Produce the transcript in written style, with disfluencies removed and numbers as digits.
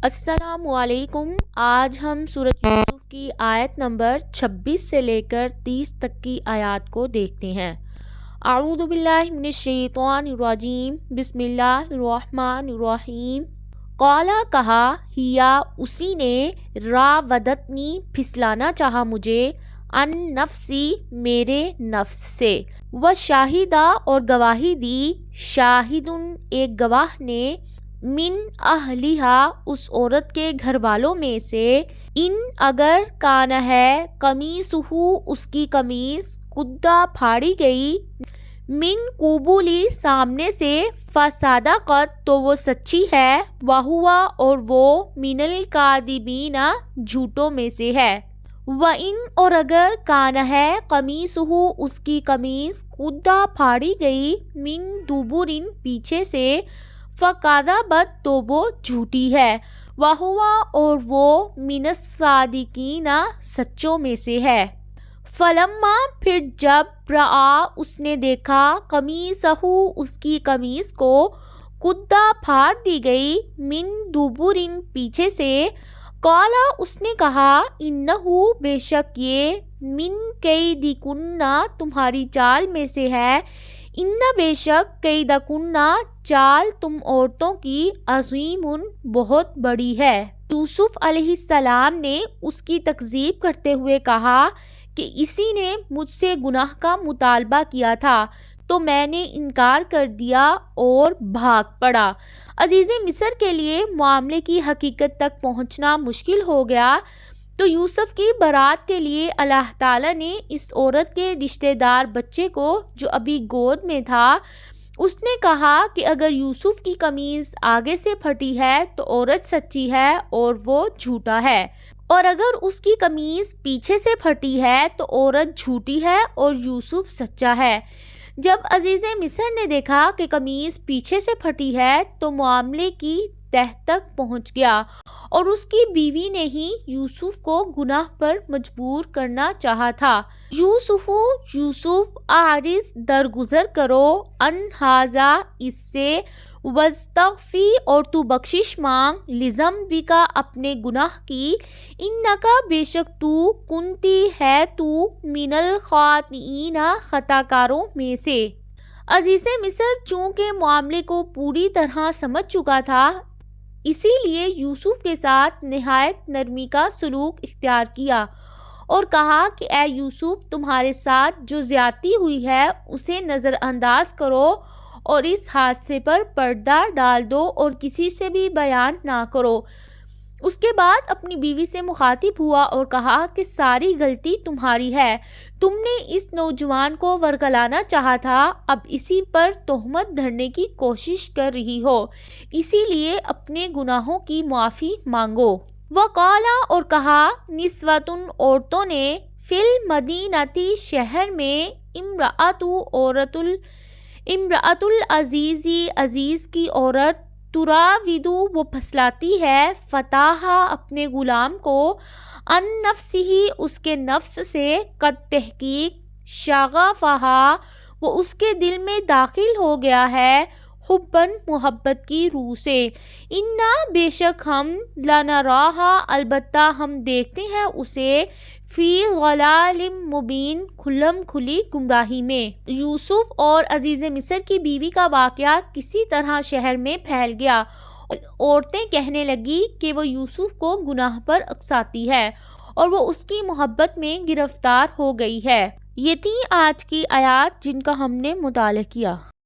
السلام علیکم۔ آج ہم سورۃ یوسف کی آیت نمبر 26 سے لے کر 30 تک کی آیات کو دیکھتے ہیں۔ اعوذ باللہ من الشیطان الرجیم، بسم اللہ الرحمن الرحیم۔ قالا کہا، ہیا اسی نے، راودتنی پھسلانا چاہا مجھے، ان نفسی میرے نفس سے، وشاہدہ اور گواہی دی، شاہدن ایک گواہ نے، من اہلیہا اس عورت کے گھر والوں میں سے، ان اگر کان ہے، قمیصہ اس کی قمیص، قدہ پھاڑی گئی، من قبولی سامنے سے، فصدقت تو وہ سچی ہے، وہو اور وہ، من الکاذبین جھوٹوں میں سے ہے، وَإِنْ اور اگر کان ہے، قمیصہ اس کی قمیص، قدہ پھاڑی گئی، من دبر پیچھے سے، فَكَذَبَتْ تو وہ جھوٹی ہے، وَهُوَ اور وہ، مِنَ الصَّادِقِينَ سچوں میں سے ہے۔ فَلَمَّا پھر جب، رَآ اس نے دیکھا، قَمِيصَهُ اس کی قمیص کو، قُدَّ پھاڑ دی گئی، مِن دُبُرٍ پیچھے سے، قَالَ اس نے کہا، إِنَّهُ بے شک یہ، مِن کَیدِکُنَّ تمہاری چال میں سے ہے، اِنَّ بے شک کَیدَکُنَّ چال تم عورتوں کی، عظیم بہت بڑی ہے۔ یوسف علیہ السلام نے اس کی تکذیب کرتے ہوئے کہا کہ اسی نے مجھ سے گناہ کا مطالبہ کیا تھا تو میں نے انکار کر دیا اور بھاگ پڑا۔ عزیز مصر کے لیے معاملے کی حقیقت تک پہنچنا مشکل ہو گیا تو یوسف کی برات کے لیے اللہ تعالیٰ نے اس عورت کے رشتہ دار بچے کو جو ابھی گود میں تھا، اس نے کہا کہ اگر یوسف کی قمیص آگے سے پھٹی ہے تو عورت سچی ہے اور وہ جھوٹا ہے، اور اگر اس کی قمیص پیچھے سے پھٹی ہے تو عورت جھوٹی ہے اور یوسف سچا ہے۔ جب عزیز مصر نے دیکھا کہ قمیص پیچھے سے پھٹی ہے تو معاملے کی تہ تک پہنچ گیا اور اس کی بیوی نے ہی یوسف کو گناہ پر مجبور کرنا چاہا تھا۔ یوسف اعرض درگزر کرو، ان ھذا اس سے، واستغفی اور تو بخشش مانگ، لذنبک اپنے گناہ کی، انک بے شک تو، کنتی ہے تو، من الخاطئین خطا کاروں میں سے۔ عزیز مصر چونکہ معاملے کو پوری طرح سمجھ چکا تھا، اسی لیے یوسف کے ساتھ نہایت نرمی کا سلوک اختیار کیا اور کہا کہ اے یوسف، تمہارے ساتھ جو زیادتی ہوئی ہے اسے نظر انداز کرو اور اس حادثے پر پردہ ڈال دو اور کسی سے بھی بیان نہ کرو۔ اس کے بعد اپنی بیوی سے مخاطب ہوا اور کہا کہ ساری غلطی تمہاری ہے، تم نے اس نوجوان کو ورگلانا چاہا تھا، اب اسی پر تہمت دھرنے کی کوشش کر رہی ہو، اسی لیے اپنے گناہوں کی معافی مانگو۔ وقال اور کہا، نسوۃ عورتوں نے، فی المدینۃ شہر میں، امرأۃ العزیز عزیز کی عورت، تراود وہ پھسلاتی ہے، فتاہا اپنے غلام کو، ان نفسہ اس کے نفس سے، قد تحقیق، شغفہا وہ اس کے دل میں داخل ہو گیا ہے، حباً محبت کی روح سے، انا بے شک ہم، لنراہا البتہ ہم دیکھتے ہیں اسے، فی ضلال مبین کھلم کھلی گمراہی میں۔ یوسف اور عزیز مصر کی بیوی کا واقعہ کسی طرح شہر میں پھیل گیا اور عورتیں کہنے لگی کہ وہ یوسف کو گناہ پر اکساتی ہے اور وہ اس کی محبت میں گرفتار ہو گئی ہے۔ یہ تھی آج کی آیات جن کا ہم نے مطالعہ کیا۔